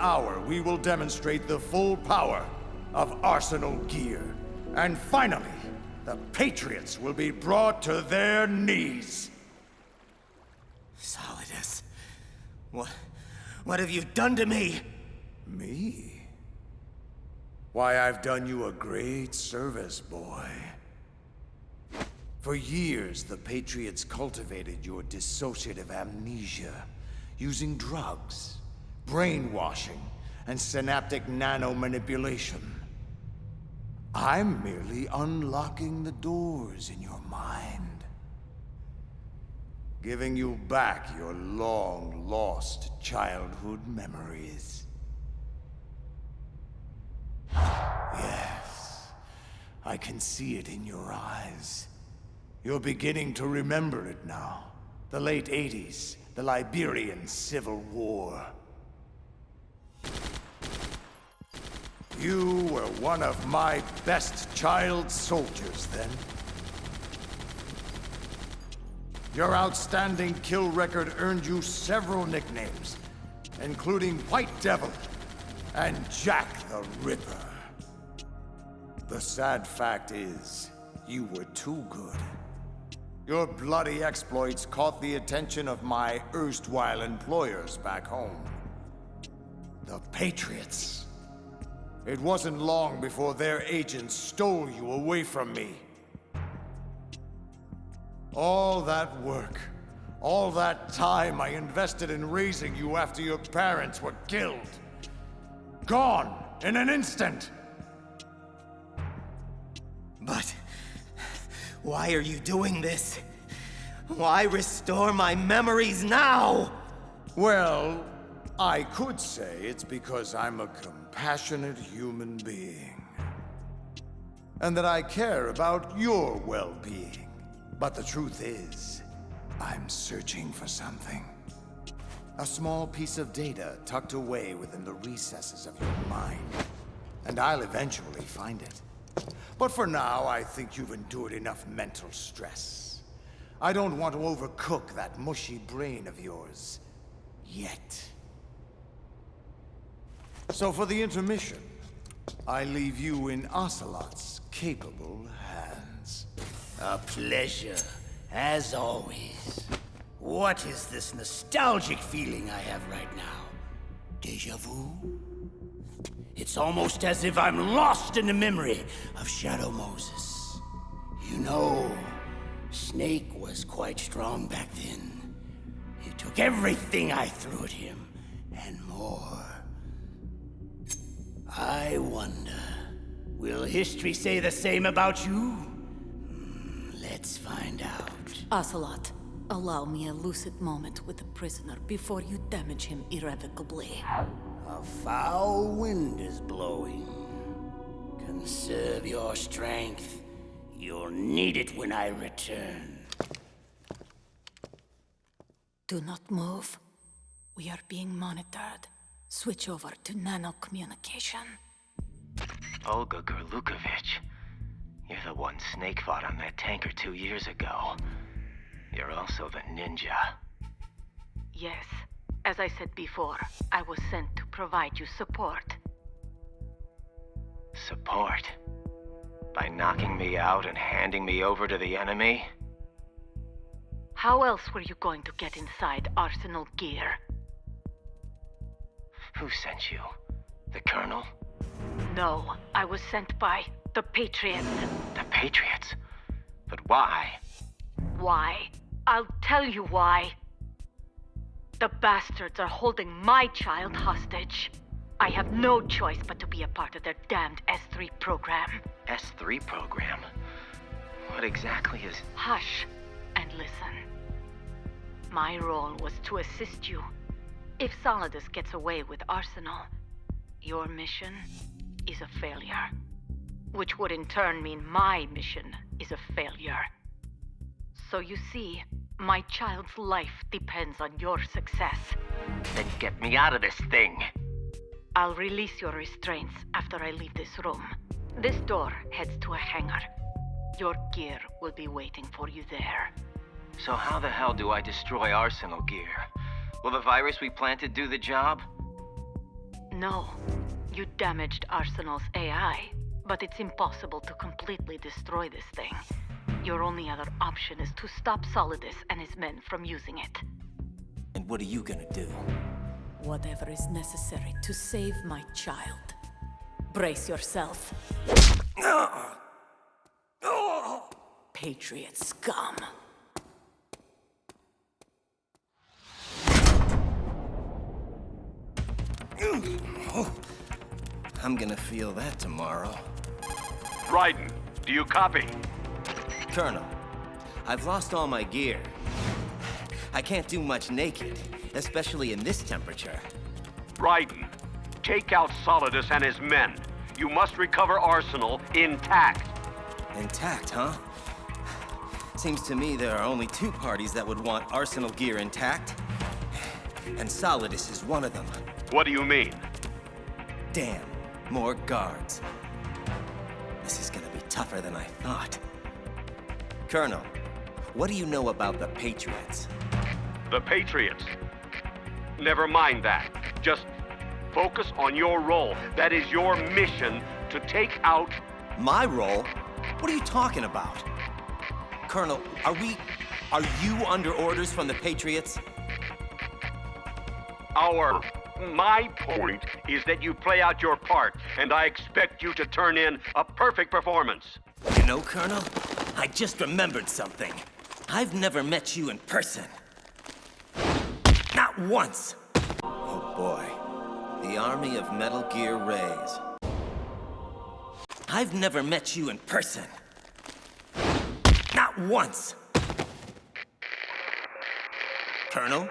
hour, we will demonstrate the full power of Arsenal gear. And finally, the Patriots will be brought to their knees. Solidus, what have you done to me? Me? Why, I've done you a great service, boy. For years, the Patriots cultivated your dissociative amnesia, using drugs, brainwashing, and synaptic nanomanipulation. I'm merely unlocking the doors in your mind, giving you back your long-lost childhood memories. Yes, I can see it in your eyes. You're beginning to remember it now. The late 80s, the Liberian Civil War. You were one of my best child soldiers then. Your outstanding kill record earned you several nicknames, including White Devil and Jack the Ripper. The sad fact is, you were too good. Your bloody exploits caught the attention of my erstwhile employers back home. The Patriots. It wasn't long before their agents stole you away from me. All that work, all that time I invested in raising you after your parents were killed. Gone in an instant. But why are you doing this? Why restore my memories now? Well, I could say it's because I'm a compassionate human being. And that I care about your well-being. But the truth is, I'm searching for something. A small piece of data tucked away within the recesses of your mind. And I'll eventually find it. But for now, I think you've endured enough mental stress. I don't want to overcook that mushy brain of yours. Yet. So for the intermission, I leave you in Ocelot's capable hands. A pleasure, as always. What is this nostalgic feeling I have right now? Deja vu? It's almost as if I'm lost in the memory of Shadow Moses. You know, Snake was quite strong back then. He took everything I threw at him, and more. I wonder, will history say the same about you? Let's find out. Ocelot, allow me a lucid moment with the prisoner before you damage him irrevocably. A foul wind is blowing. Conserve your strength. You'll need it when I return. Do not move. We are being monitored. Switch over to nano-communication. Olga Gurlukovich. You're the one Snake fought on that tanker 2 years ago. You're also the ninja. Yes. As I said before, I was sent to provide you support. Support? By knocking me out and handing me over to the enemy? How else were you going to get inside Arsenal gear? Who sent you? The Colonel? No, I was sent by the Patriots. The Patriots? But why? Why? I'll tell you why. The bastards are holding my child hostage. I have no choice but to be a part of their damned S3 program. S3 program? What exactly is... Hush, and listen. My role was to assist you. If Solidus gets away with Arsenal, your mission is a failure. Which would in turn mean my mission is a failure. So you see, my child's life depends on your success. Then get me out of this thing! I'll release your restraints after I leave this room. This door heads to a hangar. Your gear will be waiting for you there. So how the hell do I destroy Arsenal gear? Will the virus we planted do the job? No. You damaged Arsenal's AI, but it's impossible to completely destroy this thing. Your only other option is to stop Solidus and his men from using it. And what are you gonna do? Whatever is necessary to save my child. Brace yourself. Patriot scum. I'm gonna feel that tomorrow. Raiden, do you copy? Colonel, I've lost all my gear. I can't do much naked, especially in this temperature. Raiden, take out Solidus and his men. You must recover Arsenal intact. Intact, huh? Seems to me there are only two parties that would want Arsenal gear intact. And Solidus is one of them. What do you mean? Damn, more guards. This is gonna be tougher than I thought. Colonel, what do you know about the Patriots? The Patriots. Never mind that. Just focus on your role. That is your mission to take out... My role? What are you talking about? Colonel, are you under orders from the Patriots? My point is that you play out your part, and I expect you to turn in a perfect performance. You know, Colonel, I just remembered something. I've never met you in person. Not once. Oh boy, the army of Metal Gear Rays. I've never met you in person. Not once. Colonel?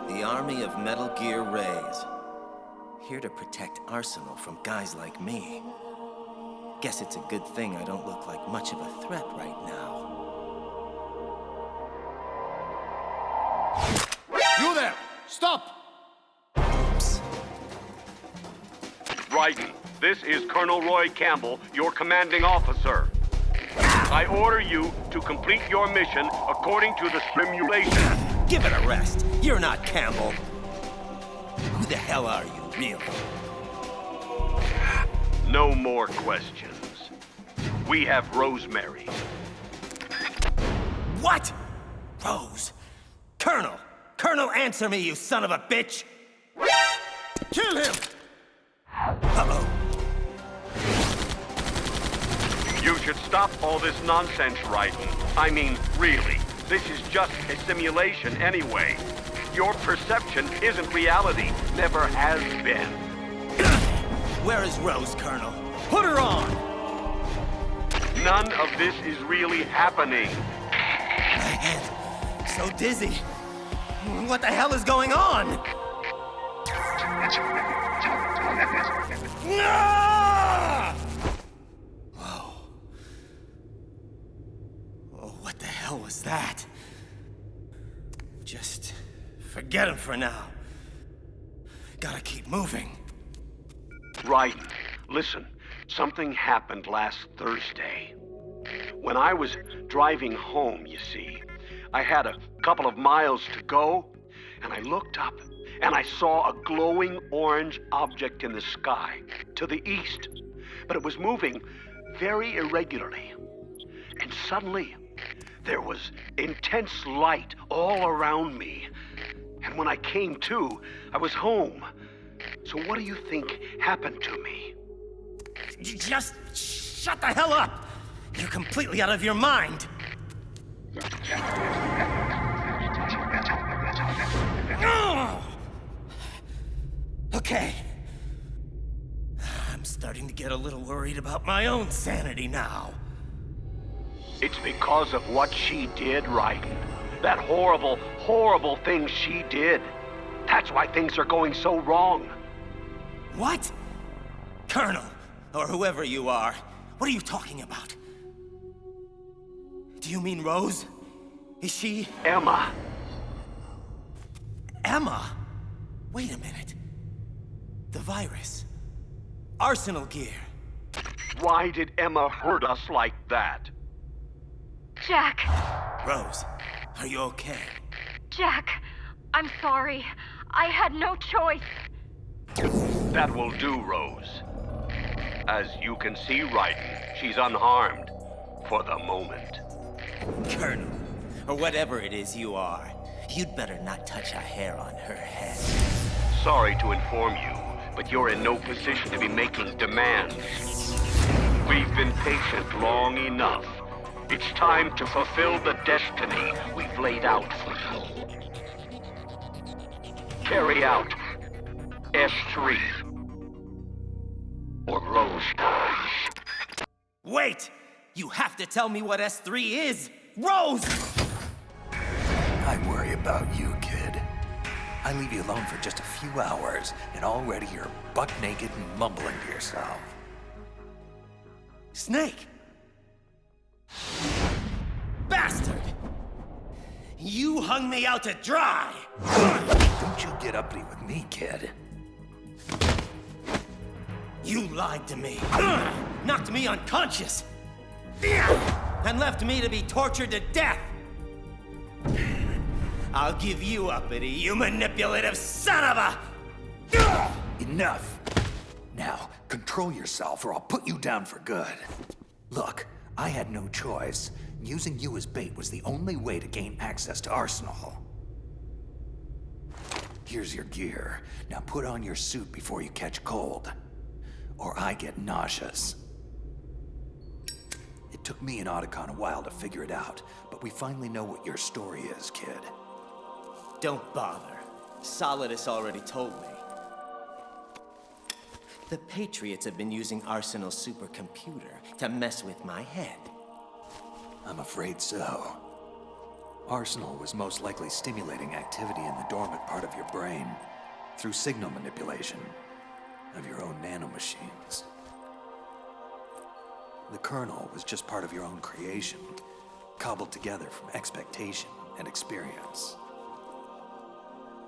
The army of Metal Gear Rays. Here to protect Arsenal from guys like me. Guess it's a good thing I don't look like much of a threat right now. You there! Stop! Oops. Raiden, this is Colonel Roy Campbell, your commanding officer. I order you to complete your mission according to the simulation. Give it a rest. You're not Campbell. Who the hell are you, really? No more questions. We have Rosemary. What? Rose? Colonel! Colonel, answer me, you son of a bitch! Kill him! Uh-oh. You should stop all this nonsense, Raiden. I mean, really. This is just a simulation anyway. Your perception isn't reality. Never has been. Where is Rose, Colonel? Put her on! None of this is really happening. My head. So dizzy. What the hell is going on? Ah! Whoa. Oh, what the hell was that? Just forget him for now. Gotta keep moving. Raiden, listen. Something happened last Thursday. When I was driving home, you see, I had a couple of miles to go, and I looked up, and I saw a glowing orange object in the sky to the east. But it was moving very irregularly. And suddenly, there was intense light all around me. And when I came to, I was home. So what do you think happened to me? Just shut the hell up! You're completely out of your mind! Okay. I'm starting to get a little worried about my own sanity now. It's because of what she did, Raiden. That horrible, horrible thing she did. That's why things are going so wrong. What? Colonel, or whoever you are, what are you talking about? Do you mean Rose? Is she... Emma. Emma? Wait a minute. The virus. Arsenal gear. Why did Emma hurt us like that? Jack! Rose, are you okay? Jack! I'm sorry. I had no choice. That will do, Rose. As you can see, Raiden, she's unharmed. For the moment. Colonel, or whatever it is you are, you'd better not touch a hair on her head. Sorry to inform you, but you're in no position to be making demands. We've been patient long enough. It's time to fulfill the destiny we've laid out for you. Carry out S3. Or Rose dies. Wait! You have to tell me what S3 is! Rose! I worry about you, kid. I leave you alone for just a few hours, and already you're buck naked and mumbling to yourself. Snake! Bastard! You hung me out to dry! Don't you get uppity with me, kid. You lied to me. Knocked me unconscious. And left me to be tortured to death. I'll give you uppity, you manipulative son of a... Enough! Now, control yourself or I'll put you down for good. Look, I had no choice. Using you as bait was the only way to gain access to Arsenal. Here's your gear. Now put on your suit before you catch cold. Or I get nauseous. It took me and Otacon a while to figure it out, but we finally know what your story is, kid. Don't bother. Solidus already told me. The Patriots have been using Arsenal's supercomputer to mess with my head. I'm afraid so. Arsenal was most likely stimulating activity in the dormant part of your brain through signal manipulation of your own nanomachines. The kernel was just part of your own creation, cobbled together from expectation and experience.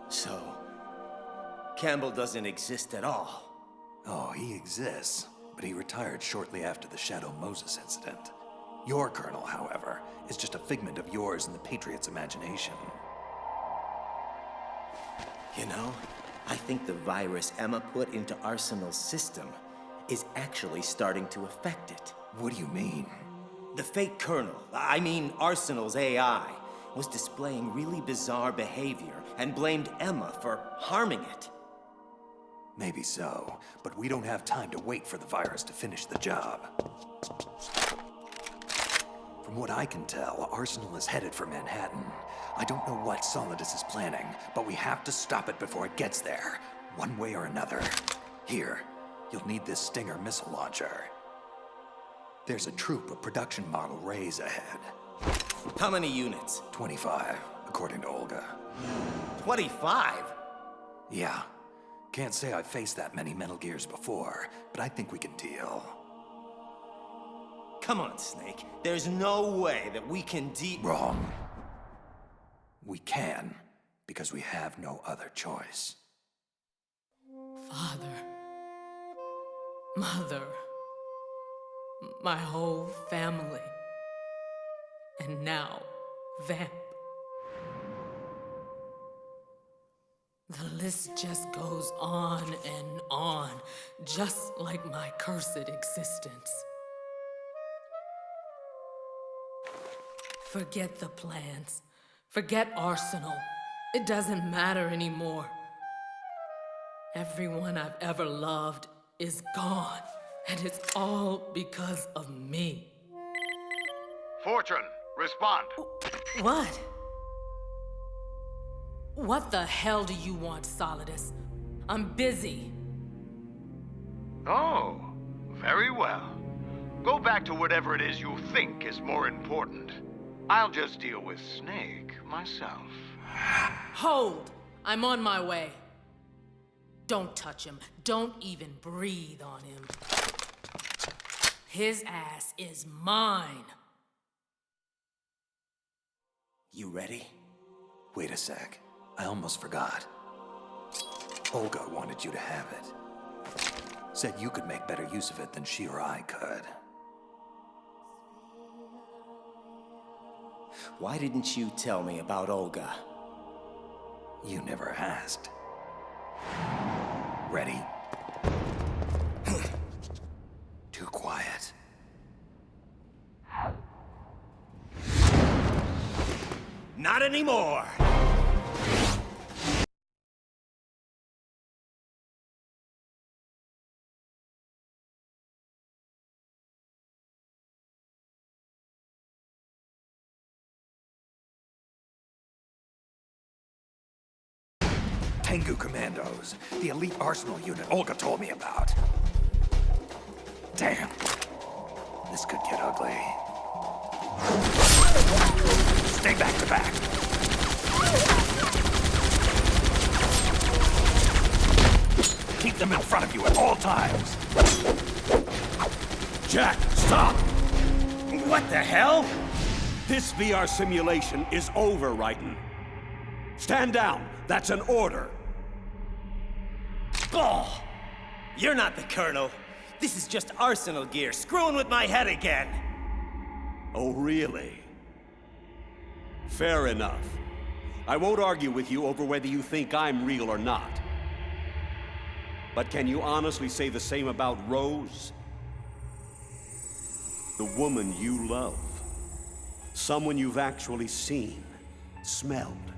So, Campbell doesn't exist at all. Oh, he exists, but he retired shortly after the Shadow Moses incident. Your kernel, however, is just a figment of yours and the Patriots' imagination. You know, I think the virus Emma put into Arsenal's system is actually starting to affect it. What do you mean? The fake kernel, I mean Arsenal's AI, was displaying really bizarre behavior and blamed Emma for harming it. Maybe so, but we don't have time to wait for the virus to finish the job. From what I can tell, Arsenal is headed for Manhattan. I don't know what Solidus is planning, but we have to stop it before it gets there, one way or another. Here, you'll need this Stinger missile launcher. There's a troop of production model Rays ahead. How many units? 25, according to Olga. 25? Yeah. Can't say I've faced that many Metal Gears before, but I think we can deal. Come on, Snake. There's no way that we can Wrong. We can, because we have no other choice. Father, Mother, my whole family, and now, Vamp. The list just goes on and on, just like my cursed existence. Forget the plans. Forget Arsenal. It doesn't matter anymore. Everyone I've ever loved is gone, and it's all because of me. Fortune, respond. What? What the hell do you want, Solidus? I'm busy. Oh, very well. Go back to whatever it is you think is more important. I'll just deal with Snake myself. Hold! I'm on my way. Don't touch him. Don't even breathe on him. His ass is mine. You ready? Wait a sec. I almost forgot. Olga wanted you to have it. Said you could make better use of it than she or I could. Why didn't you tell me about Olga? You never asked. Ready? Too quiet. Not anymore! Tengu Commandos, the elite arsenal unit Olga told me about. Damn. This could get ugly. Stay back to back. Keep them in front of you at all times. Jack, stop! What the hell? This VR simulation is over, Raiden. Stand down. That's an order. Oh! You're not the Colonel. This is just arsenal gear, screwing with my head again. Oh, really? Fair enough. I won't argue with you over whether you think I'm real or not. But can you honestly say the same about Rose? The woman you love. Someone you've actually seen, smelled,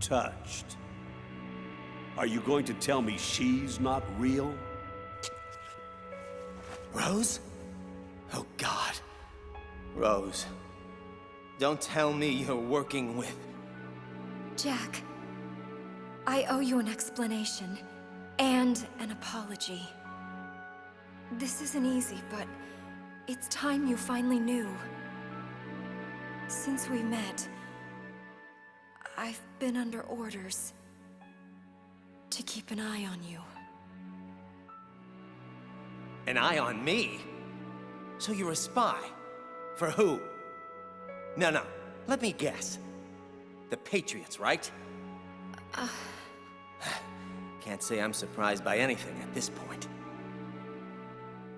touched. Are you going to tell me she's not real? Rose? Oh, God. Rose, don't tell me you're working with... Jack, I owe you an explanation and an apology. This isn't easy, but it's time you finally knew. Since we met, I've been under orders to keep an eye on you. An eye on me? So you're a spy? For who? No, let me guess. The Patriots, right? Can't say I'm surprised by anything at this point.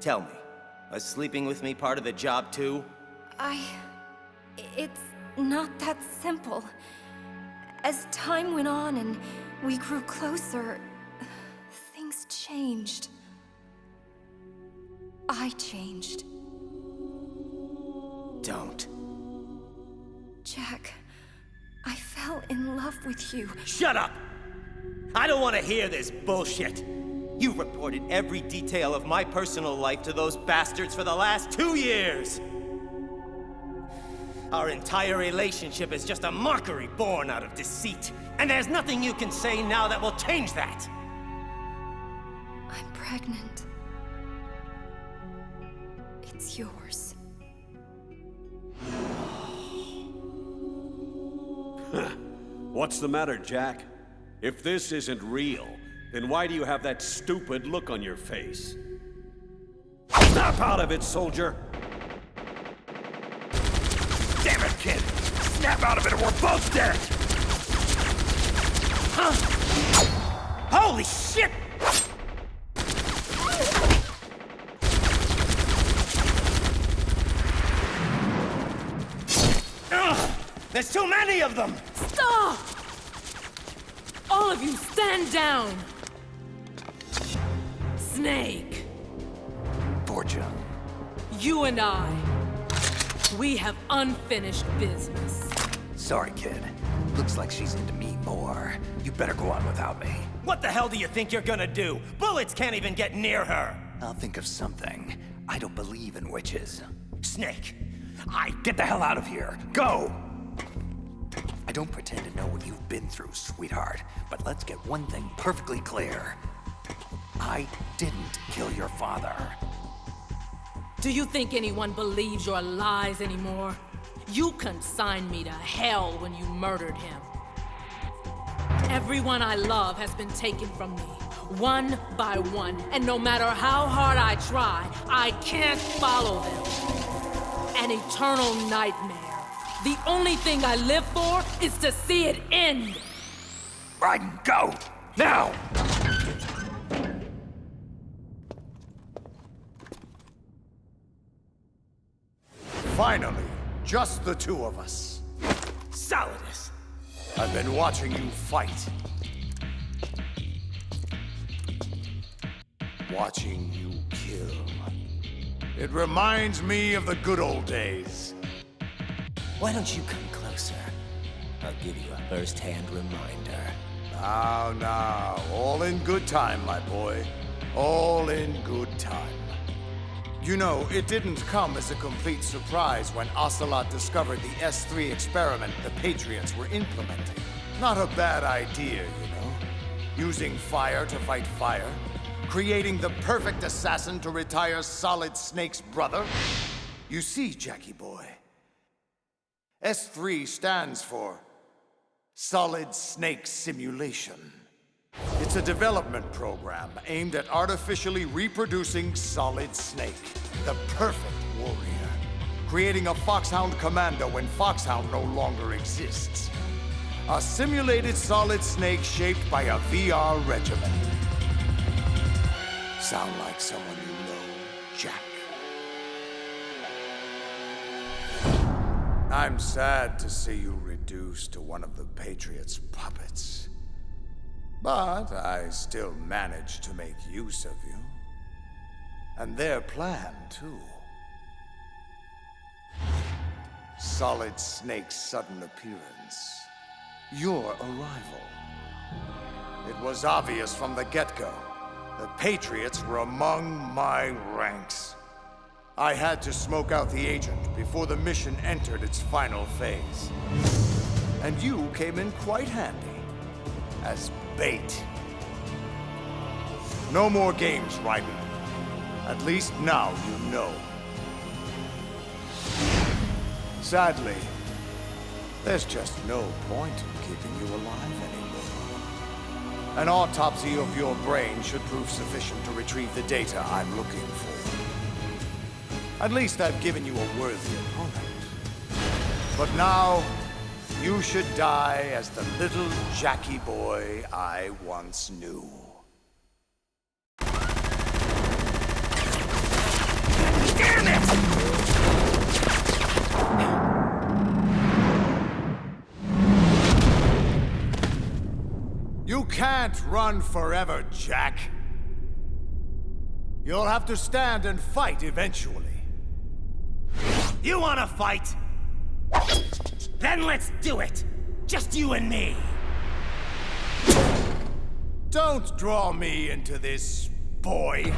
Tell me, was sleeping with me part of the job too? It's not that simple. As time went on and we grew closer, things changed. I changed. Don't. Jack, I fell in love with you. Shut up! I don't want to hear this bullshit. You reported every detail of my personal life to those bastards for the last 2 years. Our entire relationship is just a mockery born out of deceit. And there's nothing you can say now that will change that. I'm pregnant. It's yours. What's the matter, Jack? If this isn't real, then why do you have that stupid look on your face? Snap out of it, soldier! Damn it, kid! Snap out of it or we're both dead! Huh? Holy shit! Ugh! There's too many of them! Stop! All of you, stand down! Snake, Fortune. you and I, we have unfinished business. Sorry, kid. Looks like she's into me more. You better go on without me. What the hell do you think you're gonna do? Bullets can't even get near her! I'll think of something. I don't believe in witches. Snake, Get the hell out of here! Go! I don't pretend to know what you've been through, sweetheart, but let's get one thing perfectly clear. I didn't kill your father. Do you think anyone believes your lies anymore? You consigned me to hell when you murdered him. Everyone I love has been taken from me, one by one, and no matter how hard I try, I can't follow them. An eternal nightmare. The only thing I live for is to see it end. Raiden, go! Now! Finally, just the two of us. Solidus! I've been watching you fight. Watching you kill. It reminds me of the good old days. Why don't you come closer? I'll give you a first-hand reminder. Now, all in good time, my boy. All in good time. You know, it didn't come as a complete surprise when Ocelot discovered the S3 experiment the Patriots were implementing. Not a bad idea, you know. Using fire to fight fire. Creating the perfect assassin to retire Solid Snake's brother. You see, Jackie boy, S3 stands for Solid Snake Simulation. It's a development program aimed at artificially reproducing Solid Snake, the perfect warrior. Creating a Foxhound commando when Foxhound no longer exists. A simulated Solid Snake shaped by a VR regiment. Sound like someone you know, Jack? I'm sad to see you reduced to one of the Patriots' puppets. But I still managed to make use of you. And their plan, too. Solid Snake's sudden appearance. Your arrival. It was obvious from the get-go. The Patriots were among my ranks. I had to smoke out the agent before the mission entered its final phase. And you came in quite handy. As bait. No more games, Raiden. At least now you know. Sadly, there's just no point in keeping you alive anymore. An autopsy of your brain should prove sufficient to retrieve the data I'm looking for. At least I've given you a worthy opponent. But now, you should die as the little Jackie boy I once knew. Damn it! You can't run forever, Jack. You'll have to stand and fight eventually. You wanna fight? Then let's do it! Just you and me! Don't draw me into this, boy.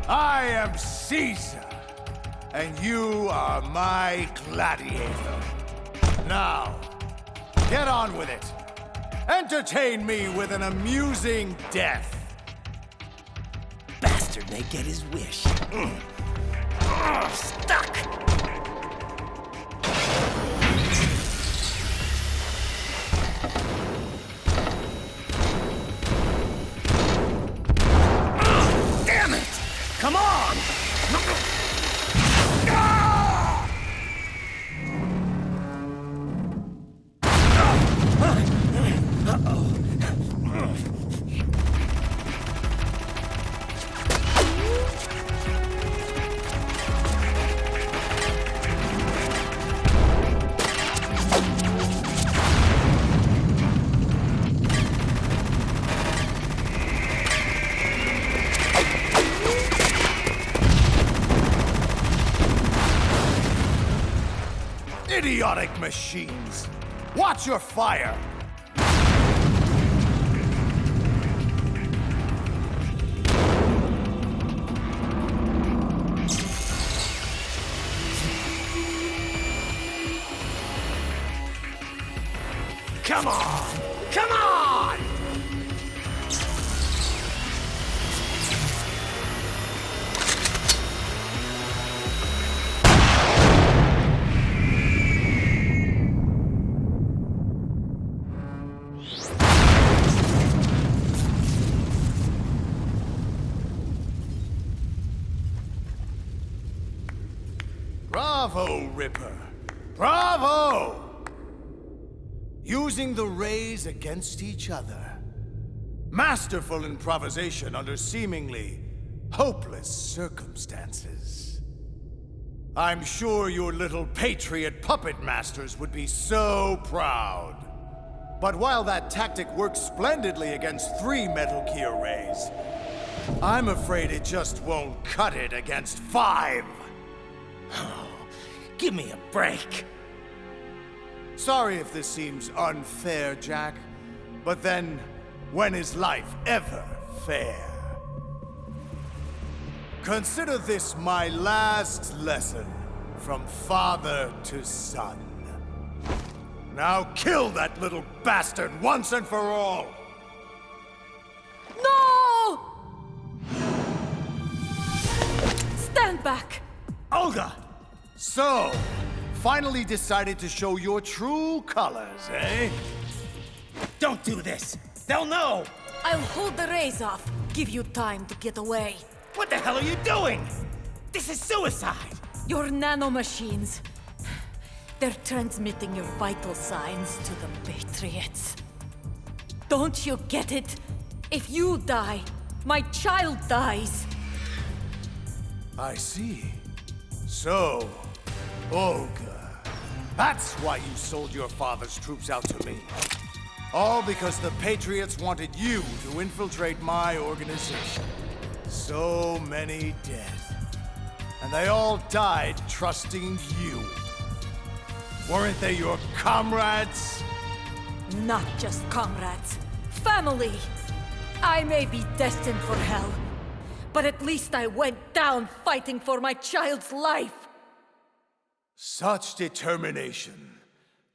I am Caesar, and you are my gladiator. Now, get on with it. Entertain me with an amusing death. Bastard may get his wish. Stuck! Damn it! Come on! Idiotic machines! Watch your fire! Come on! Come on! Bravo, Ripper! Bravo! Using the rays against each other. Masterful improvisation under seemingly hopeless circumstances. I'm sure your little patriot puppet masters would be so proud. But while that tactic works splendidly against 3 Metal Gear Rays, I'm afraid it just won't cut it against 5. Oh, give me a break. Sorry if this seems unfair, Jack, but then, when is life ever fair? Consider this my last lesson from father to son. Now kill that little bastard once and for all! No! Stand back! Olga! So, finally decided to show your true colors, eh? Don't do this! They'll know! I'll hold the rays off, give you time to get away. What the hell are you doing? This is suicide! Your nanomachines. They're transmitting your vital signs to the Patriots. Don't you get it? If you die, my child dies. I see. So, Olga, that's why you sold your father's troops out to me. All because the Patriots wanted you to infiltrate my organization. So many dead. And they all died trusting you. Weren't they your comrades? Not just comrades. Family! I may be destined for hell, but at least I went down fighting for my child's life. Such determination.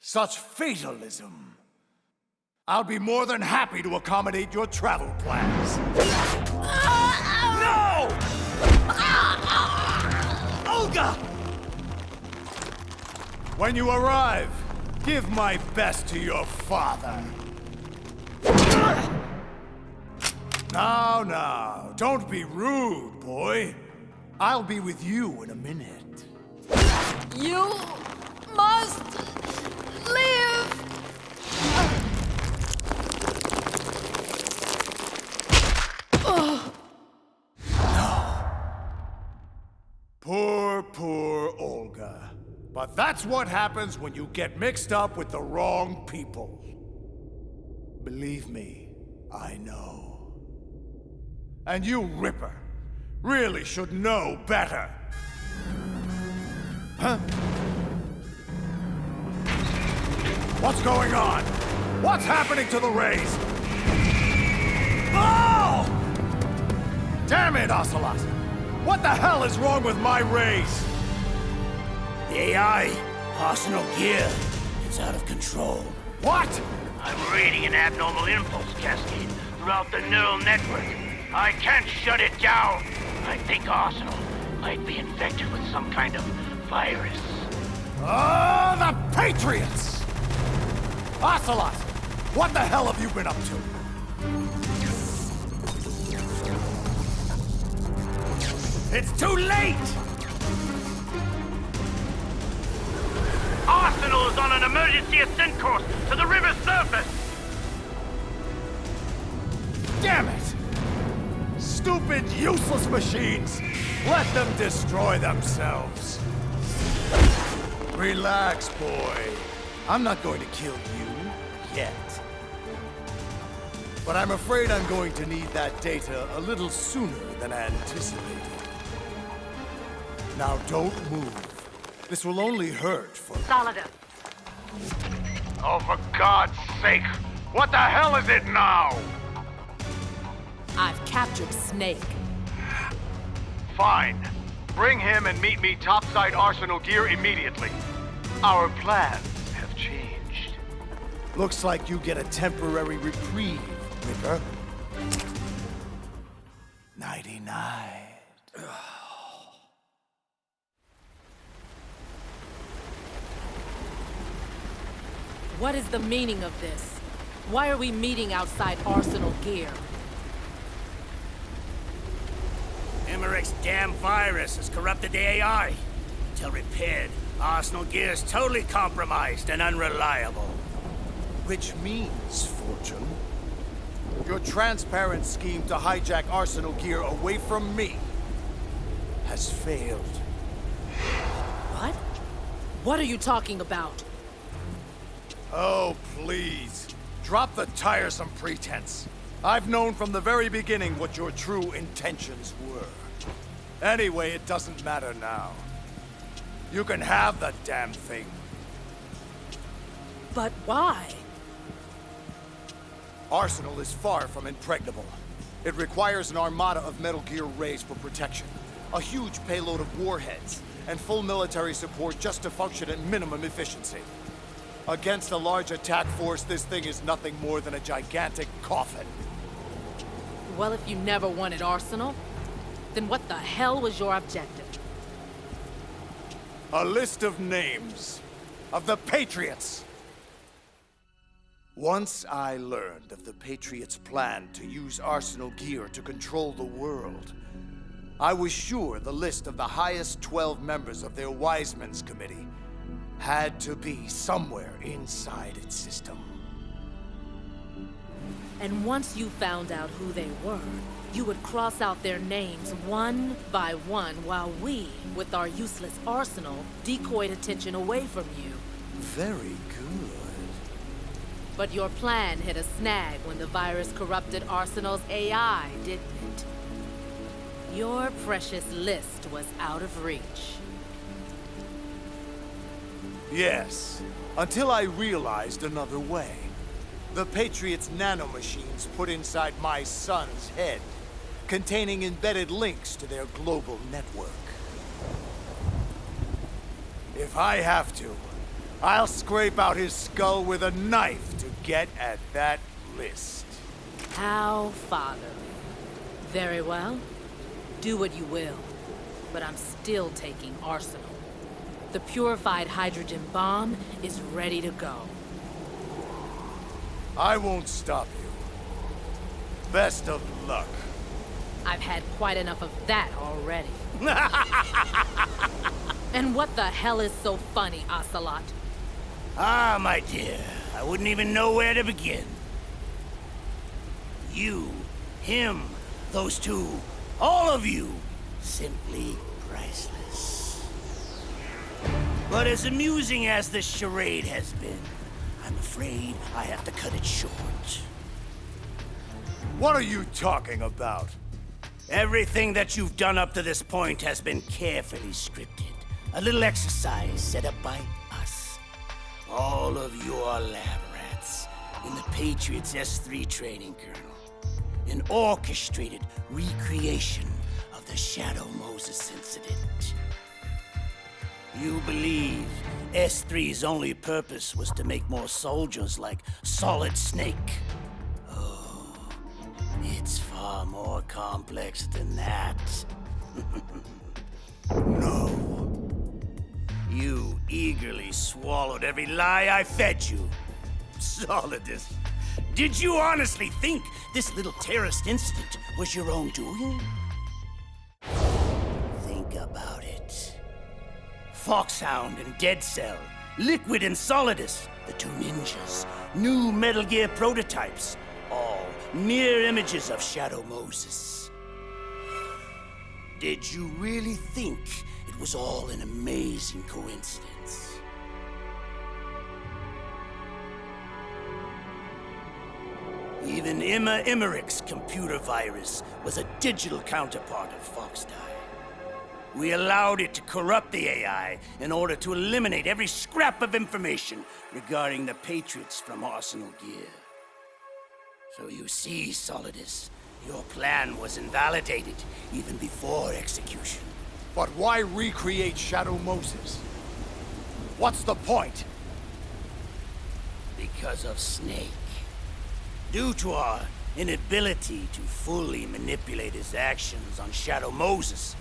Such fatalism. I'll be more than happy to accommodate your travel plans. No! Olga! When you arrive, give my best to your father. Now, don't be rude, boy. I'll be with you in a minute. You must live! Poor Olga. But that's what happens when you get mixed up with the wrong people. Believe me, I know. And you, Ripper, really should know better. Huh? What's going on? What's happening to the rays? Oh! Damn it, Ocelot! What the hell is wrong with my rays? The AI, Arsenal gear, it's out of control. What? I'm reading an abnormal impulse cascade throughout the neural network. I can't shut it down. I think Arsenal might be infected with some kind of virus. Oh, the Patriots! Ocelot, what the hell have you been up to? It's too late! Arsenal is on an emergency ascent course to the river's surface! Damn it! Stupid, useless machines! Let them destroy themselves. Relax, boy. I'm not going to kill you, yet. But I'm afraid I'm going to need that data a little sooner than anticipated. Now don't move. This will only hurt for... Solidus. Oh, for God's sake! What the hell is it now? I've captured Snake. Fine. Bring him and meet me topside Arsenal gear immediately. Our plans have changed. Looks like you get a temporary reprieve, Ripper. Nighty-night. What is the meaning of this? Why are we meeting outside Arsenal gear? Emmerich's damn virus has corrupted the AI. Until repaired, Arsenal gear is totally compromised and unreliable. Which means, Fortune, your transparent scheme to hijack Arsenal gear away from me has failed. What are you talking about? Oh, please. Drop the tiresome pretense. I've known from the very beginning what your true intentions were. Anyway, it doesn't matter now. You can have the damn thing. But why? Arsenal is far from impregnable. It requires an armada of Metal Gear Rays for protection, a huge payload of warheads, and full military support just to function at minimum efficiency. Against a large attack force, this thing is nothing more than a gigantic coffin. Well, if you never wanted Arsenal, then what the hell was your objective? A list of names of the Patriots. Once I learned of the Patriots' plan to use Arsenal gear to control the world, I was sure the list of the highest 12 members of their Wise Men's Committee had to be somewhere inside its system. And once you found out who they were, you would cross out their names one by one while we, with our useless arsenal, decoyed attention away from you. Very good. But your plan hit a snag when the virus corrupted Arsenal's AI, didn't it? Your precious list was out of reach. Yes, until I realized another way. The Patriots' nanomachines put inside my son's head, containing embedded links to their global network. If I have to, I'll scrape out his skull with a knife to get at that list. How fatherly. Very well. Do what you will. But I'm still taking Arsenal. The purified hydrogen bomb is ready to go. I won't stop you. Best of luck. I've had quite enough of that already. And what the hell is so funny, Ocelot? Ah, my dear, I wouldn't even know where to begin. You, him, those two, all of you, simply priceless. But as amusing as this charade has been, I'm afraid I have to cut it short. What are you talking about? Everything that you've done up to this point has been carefully scripted. A little exercise set up by us. All of your lab rats in the Patriots S3 training kernel. An orchestrated recreation of the Shadow Moses incident. You believe S3's only purpose was to make more soldiers like Solid Snake. Oh, it's far more complex than that. No. You eagerly swallowed every lie I fed you. Solidus, did you honestly think this little terrorist incident was your own doing? Think about it. Foxhound and Dead Cell, Liquid and Solidus, the two ninjas, new Metal Gear prototypes, all mere images of Shadow Moses. Did you really think it was all an amazing coincidence? Even Emma Emmerich's computer virus was a digital counterpart of Foxdie. We allowed it to corrupt the AI in order to eliminate every scrap of information regarding the Patriots from Arsenal Gear. So you see, Solidus, your plan was invalidated even before execution. But why recreate Shadow Moses? What's the point? Because of Snake. Due to our inability to fully manipulate his actions on Shadow Moses,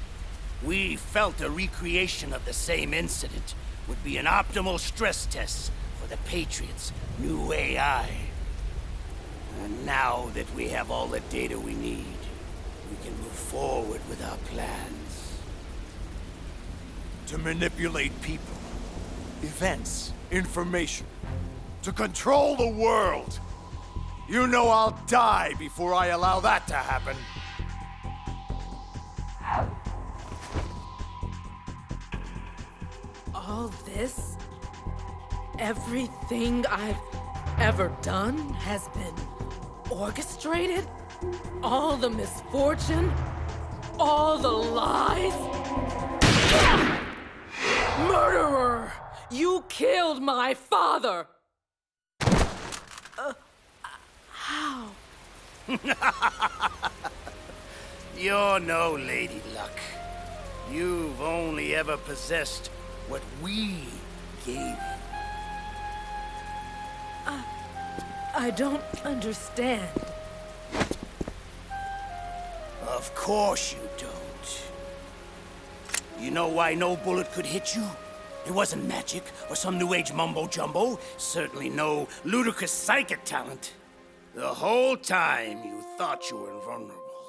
we felt a recreation of the same incident would be an optimal stress test for the Patriots' new AI. And now that we have all the data we need, we can move forward with our plans. To manipulate people, events, information, to control the world. You know I'll die before I allow that to happen. All this, everything I've ever done has been orchestrated? All the misfortune? All the lies? Murderer! You killed my father! How? You're no Lady Luck. You've only ever possessed what we gave you. I don't understand. Of course you don't. You know why no bullet could hit you? It wasn't magic or some new age mumbo-jumbo. Certainly no ludicrous psychic talent. The whole time you thought you were invulnerable.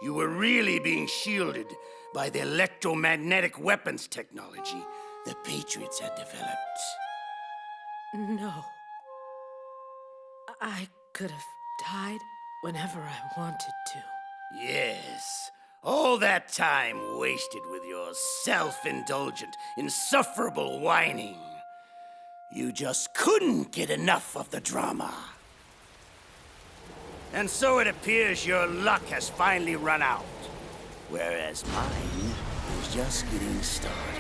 You were really being shielded by the electromagnetic weapons technology the Patriots had developed. No. I could have died whenever I wanted to. Yes. All that time wasted with your self-indulgent, insufferable whining. You just couldn't get enough of the drama. And so it appears your luck has finally run out, whereas mine is just getting started.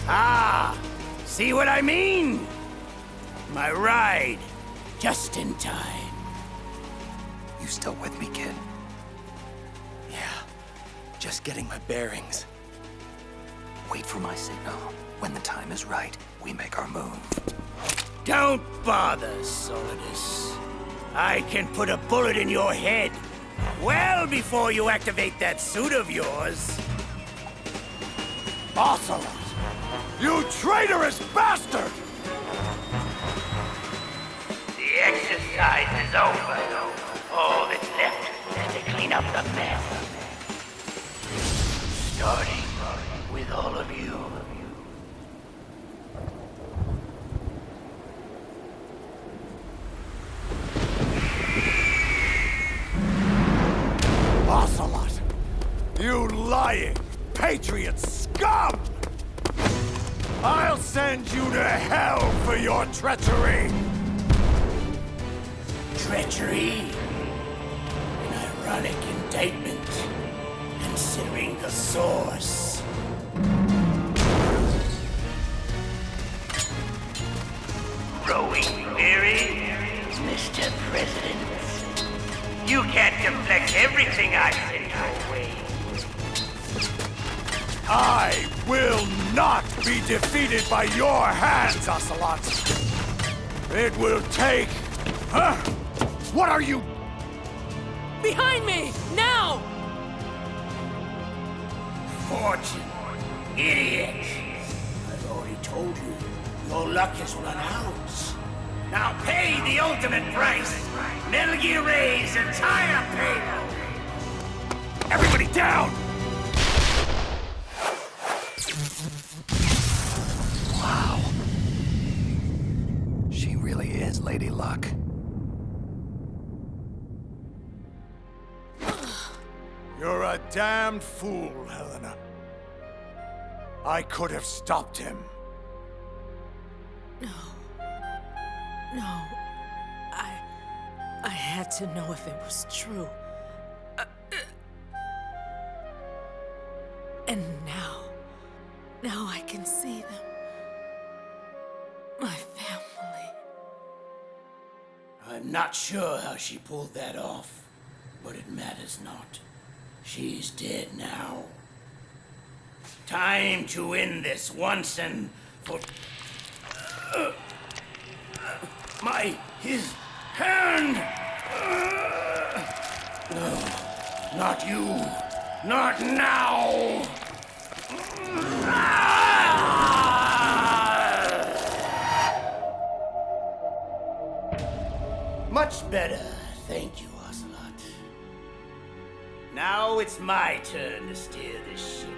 Ah! See what I mean? My ride, just in time. You still with me, kid? Yeah, just getting my bearings. Wait for my signal. When the time is right, we make our move. Don't bother, Solidus. I can put a bullet in your head well before you activate that suit of yours. Ocelot! You traitorous bastard! The exercise is over. All that's left is to clean up the mess. Starting with all of you. Ocelot! You lying, patriot scum! I'll send you to hell for your treachery! Treachery? An ironic indictment, considering the source. Growing weary, Mr. President. You can't deflect everything I send your way. I will not be defeated by your hands, Ocelot! It will take... Huh? What are you... Behind me! Now! Fortune. Idiot. I've already told you, your luck has run out. Now pay the ultimate price. Metal Gear Ray's entire payload. Everybody down! Wow. She really is Lady Luck. You're a damned fool, Helena. I could have stopped him. No. I had to know if it was true. And now I can see them. My family. I'm not sure how she pulled that off, but it matters not. She's dead now. Time to end this once and for... his hand! No, not you. Not now! Much better, thank you, Ocelot. Now it's my turn to steer this ship.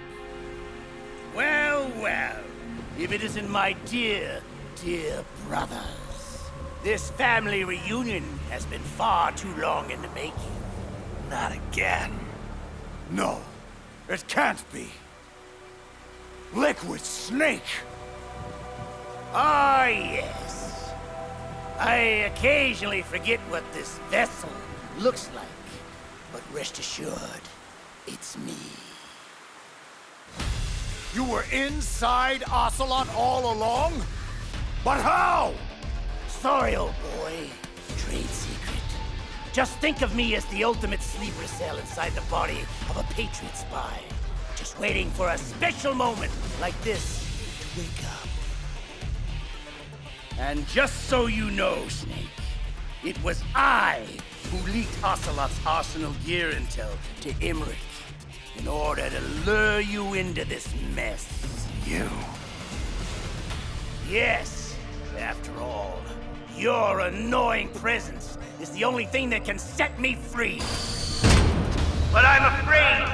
Well, if it isn't my dear brothers. This family reunion has been far too long in the making. Not again. No, it can't be. Liquid Snake! Ah, yes. I occasionally forget what this vessel looks like. But rest assured, it's me. You were inside Ocelot all along? But how? Sorry, old boy. Trade secret. Just think of me as the ultimate sleeper cell inside the body of a Patriot spy. Just waiting for a special moment like this to wake up. And just so you know, Snake, it was I who leaked Ocelot's arsenal gear intel to Emmerich in order to lure you into this mess. You? Yes, after all, your annoying presence is the only thing that can set me free. But I'm afraid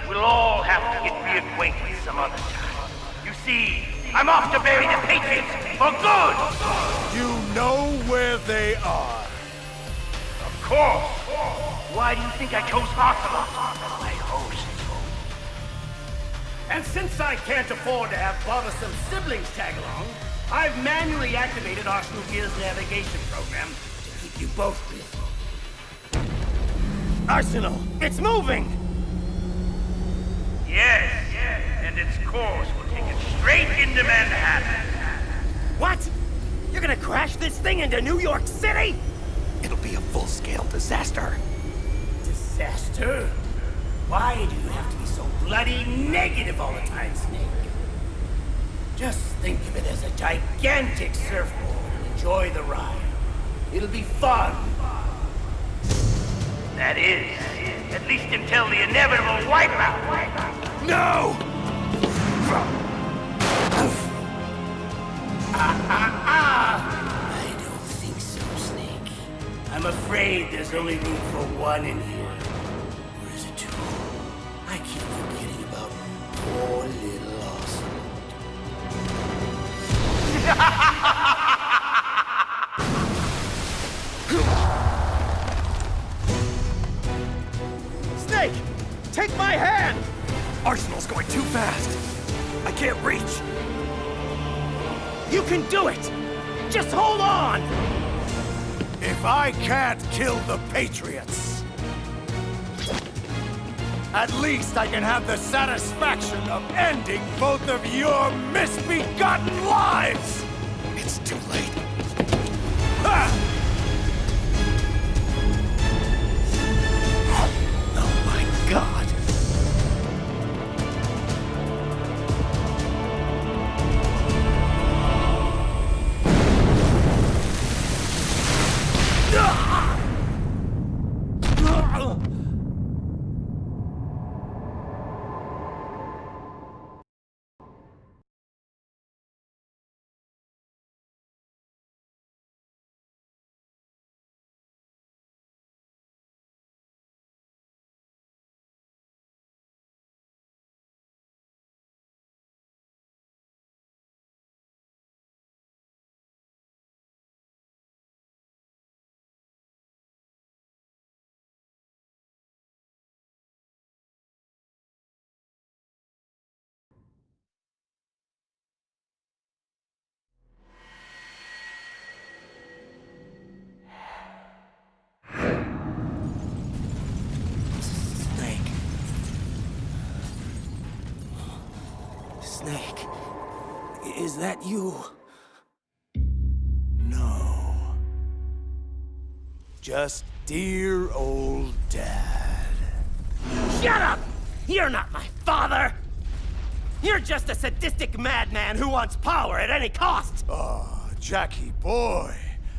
we'll all have to get reacquainted some other time. You see, I'm off to bury the Patriots for good! You know where they are. Of course! Why do you think I chose Ocelot as my host? And since I can't afford to have bothersome siblings tag along, I've manually activated Arsenal Gear's navigation program to keep you both busy. Arsenal, it's moving! Yes, and its course will take it straight into Manhattan. What? You're gonna crash this thing into New York City? It'll be a full-scale disaster. Disaster? Why do you have to be so bloody negative all the time, Snake? Just think of it as a gigantic surfboard and enjoy the ride. It'll be fun. That is, at least until the inevitable wipeout. No! I don't think so, Snake. I'm afraid there's only room for one in here. Or is it two? I keep forgetting about poor little Snake! Take my hand! Arsenal's going too fast. I can't reach. You can do it! Just hold on! If I can't kill the Patriots, at least I can have the satisfaction of ending both of your misbegotten lives! It's too late. Ha! Oh my God! Snake, is that you? No. Just dear old Dad. Shut up! You're not my father! You're just a sadistic madman who wants power at any cost! Ah, Jackie boy.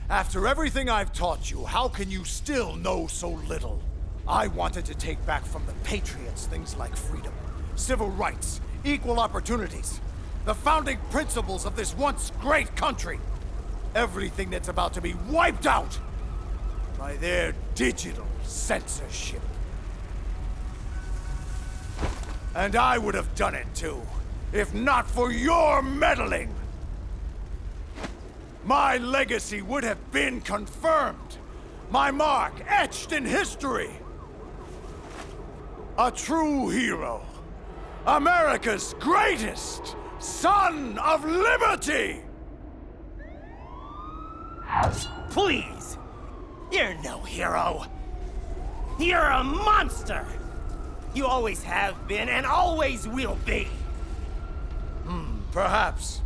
After everything I've taught you, how can you still know so little? I wanted to take back from the Patriots things like freedom, civil rights, equal opportunities, the founding principles of this once great country. Everything that's about to be wiped out by their digital censorship. And I would have done it too, if not for your meddling. My legacy would have been confirmed, my mark etched in history. A true hero, America's greatest, Son of Liberty! Please! You're no hero! You're a monster! You always have been and always will be! Perhaps.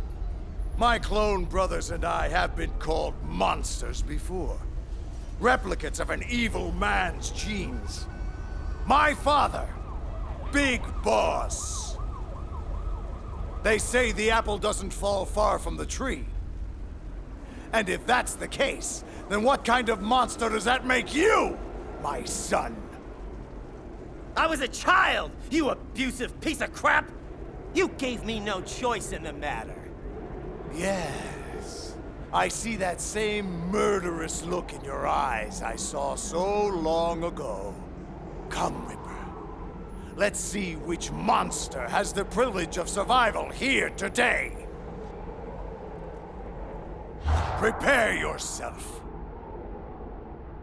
My clone brothers and I have been called monsters before. Replicates of an evil man's genes. My father, Big Boss. They say the apple doesn't fall far from the tree. And if that's the case, then what kind of monster does that make you, my son? I was a child, you abusive piece of crap! You gave me no choice in the matter. Yes. I see that same murderous look in your eyes I saw so long ago. Come, Ripper. Let's see which monster has the privilege of survival here today. Prepare yourself.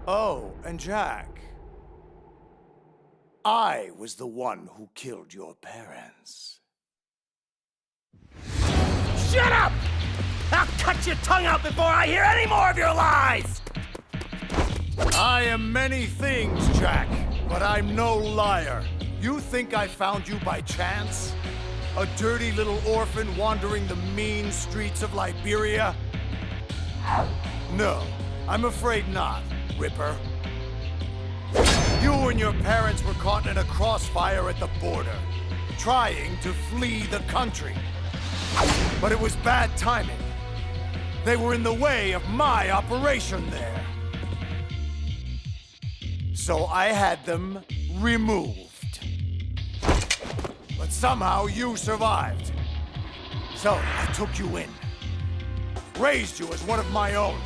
Oh, and Jack. I was the one who killed your parents. Shut up! I'll cut your tongue out before I hear any more of your lies! I am many things, Jack, but I'm no liar. You think I found you by chance? A dirty little orphan wandering the mean streets of Liberia? No, I'm afraid not, Ripper. You and your parents were caught in a crossfire at the border, trying to flee the country. But it was bad timing. They were in the way of my operation there. So I had them removed. But somehow you survived. So I took you in. Raised you as one of my own.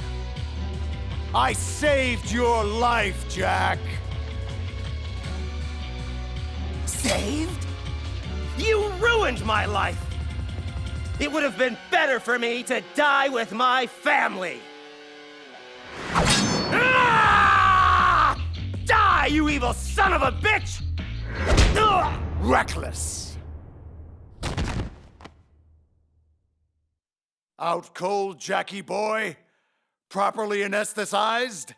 I saved your life, Jack. Saved? You ruined my life! It would have been better for me to die with my family! Ah! Die, you evil son of a bitch! Ugh! Reckless. Out cold, Jackie boy? Properly anesthetized?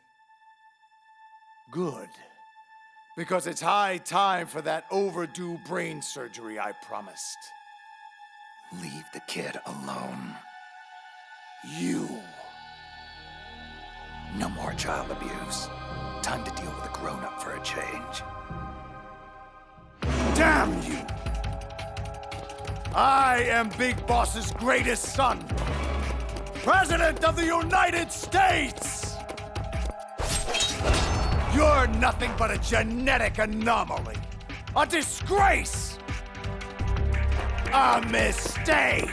Good. Because it's high time for that overdue brain surgery I promised. Leave the kid alone. You. No more child abuse. Time to deal with a grown-up for a change. Damn you! I am Big Boss's greatest son. President of the United States! You're nothing but a genetic anomaly. A disgrace! A mistake!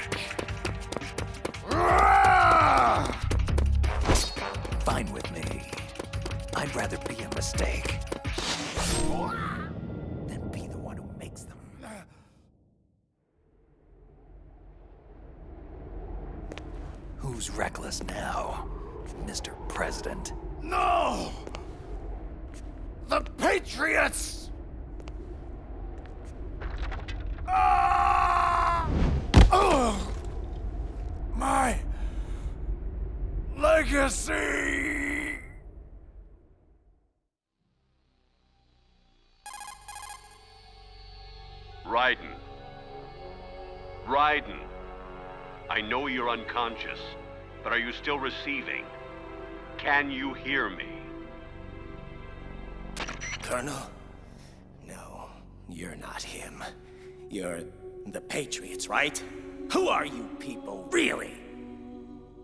Fine with me. I'd rather be a mistake than be the one who makes them. Who's reckless now, Mr. President? No! The Patriots! My legacy! Raiden. Raiden. I know you're unconscious, but are you still receiving? Can you hear me? Colonel? No, you're not him. You're the Patriots, right? Who are you people, really?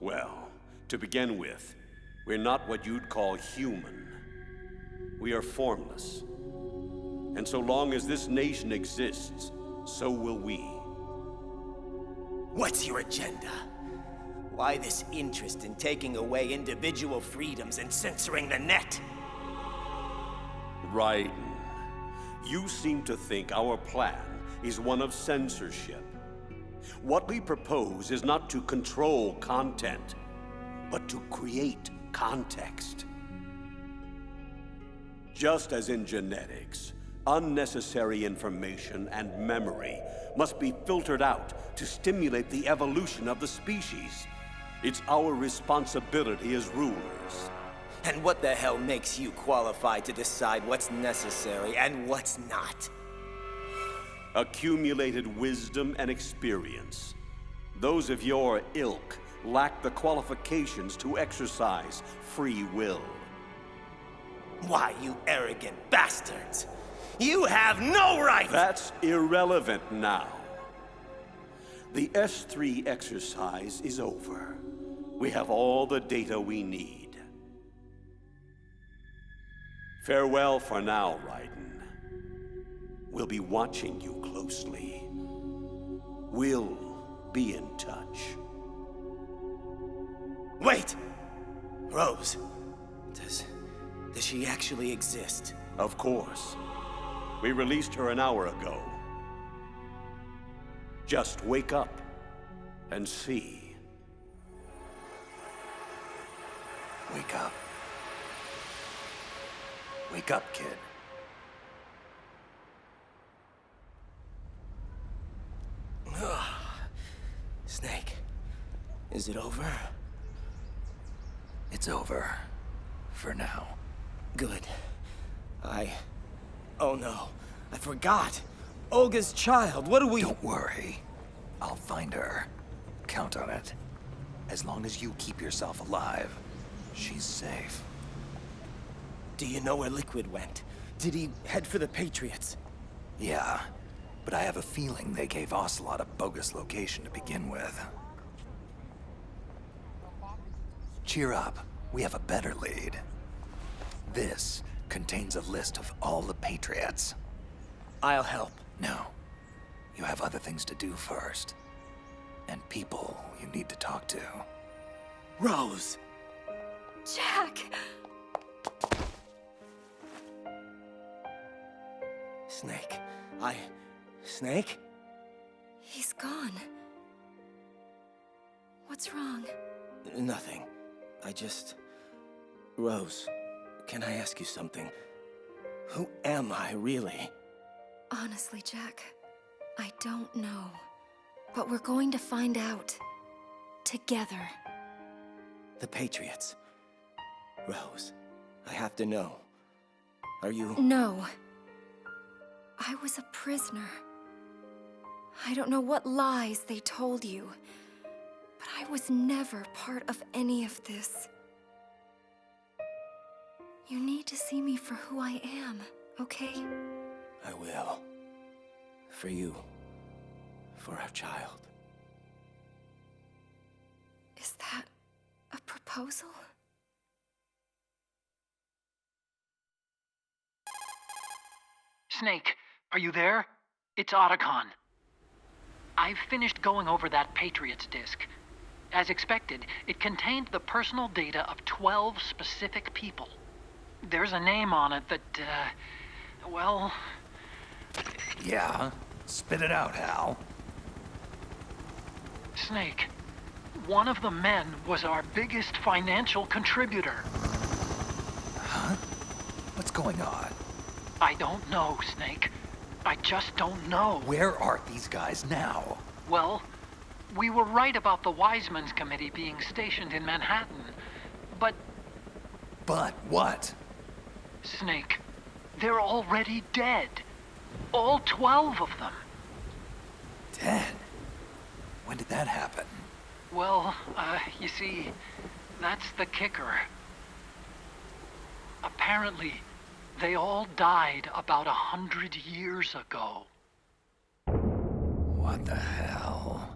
Well, to begin with, we're not what you'd call human. We are formless. And so long as this nation exists, so will we. What's your agenda? Why this interest in taking away individual freedoms and censoring the net? Raiden, you seem to think our plan is one of censorship. What we propose is not to control content, but to create context. Just as in genetics, Unnecessary information and memory must be filtered out to stimulate the evolution of the species. It's our responsibility as rulers. And what the hell makes you qualified to decide what's necessary and what's not? Accumulated wisdom and experience. Those of your ilk lack the qualifications to exercise free will. Why, you arrogant bastards! You have no right! That's irrelevant now. The S3 exercise is over. We have all the data we need. Farewell for now, Raiden. We'll be watching you closely. We'll be in touch. Wait! Rose, does she actually exist? Of course. We released her an hour ago. Just wake up and see. Wake up. Wake up, kid. Snake, is it over? It's over. For now. Good. Oh no, I forgot. Olga's child, what do we... Don't worry. I'll find her. Count on it. As long as you keep yourself alive, she's safe. Do you know where Liquid went? Did he head for the Patriots? Yeah, but I have a feeling they gave Ocelot a bogus location to begin with. Cheer up. We have a better lead. This contains a list of all the Patriots. I'll help. No. You have other things to do first. And people you need to talk to. Rose! Jack! Snake. Snake? He's gone. What's wrong? Nothing. Rose, can I ask you something? Who am I, really? Honestly, Jack, I don't know. But we're going to find out. Together. The Patriots. Rose, I have to know. Are you... No. I was a prisoner. I don't know what lies they told you, but I was never part of any of this. You need to see me for who I am, okay? I will. For you. For our child. Is that a proposal? Snake, are you there? It's Otacon. I've finished going over that Patriots disk. As expected, it contained the personal data of 12 specific people. There's a name on it that, well... Yeah? Spit it out, Hal. Snake, one of the men was our biggest financial contributor. Huh? What's going on? I don't know, Snake. I just don't know. Where are these guys now? Well, we were right about the Wiseman's Committee being stationed in Manhattan, but... But what? Snake, they're already dead. All 12 of them. Dead? When did that happen? Well, you see, that's the kicker. Apparently, they all died about 100 years ago. What the hell?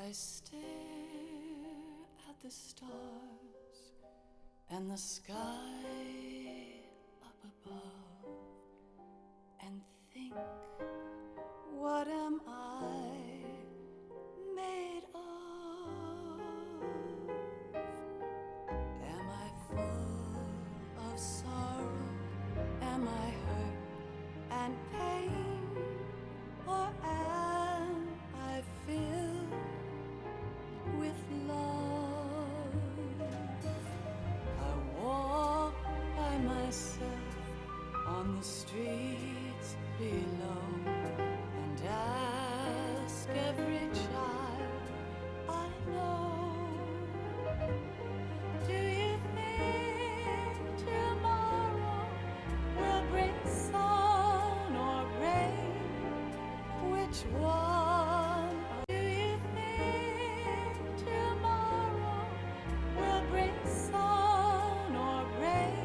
I stare at the stars and the sky up above and think, what am I made of? Am I full of sorrow? Am I hurt and pain? Or am I filled with love? I walk by myself on the streets below and ask every child I know, do you think tomorrow will bring sun or rain? Which one? Do you think tomorrow will bring sun or rain?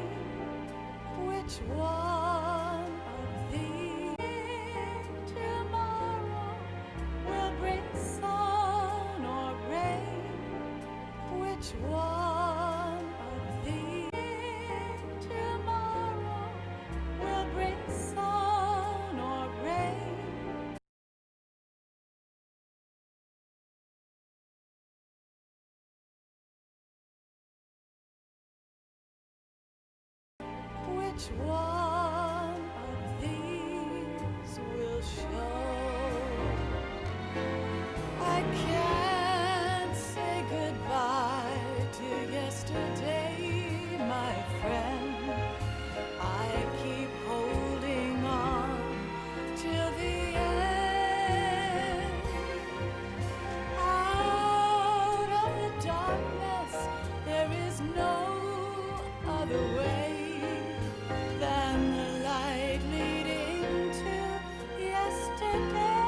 Which one of these tomorrow will bring sun or rain? Which one of these tomorrow will bring sun or rain? Which one of these will show? I can't say goodbye to yesterday, my friend. I keep holding on till the end. Out of the darkness, there is no other way than the light leading to yesterday.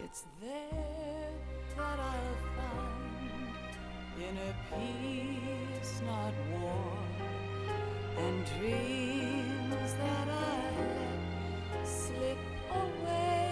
It's there that I'll find inner peace, not war, and dreams that I let slip away.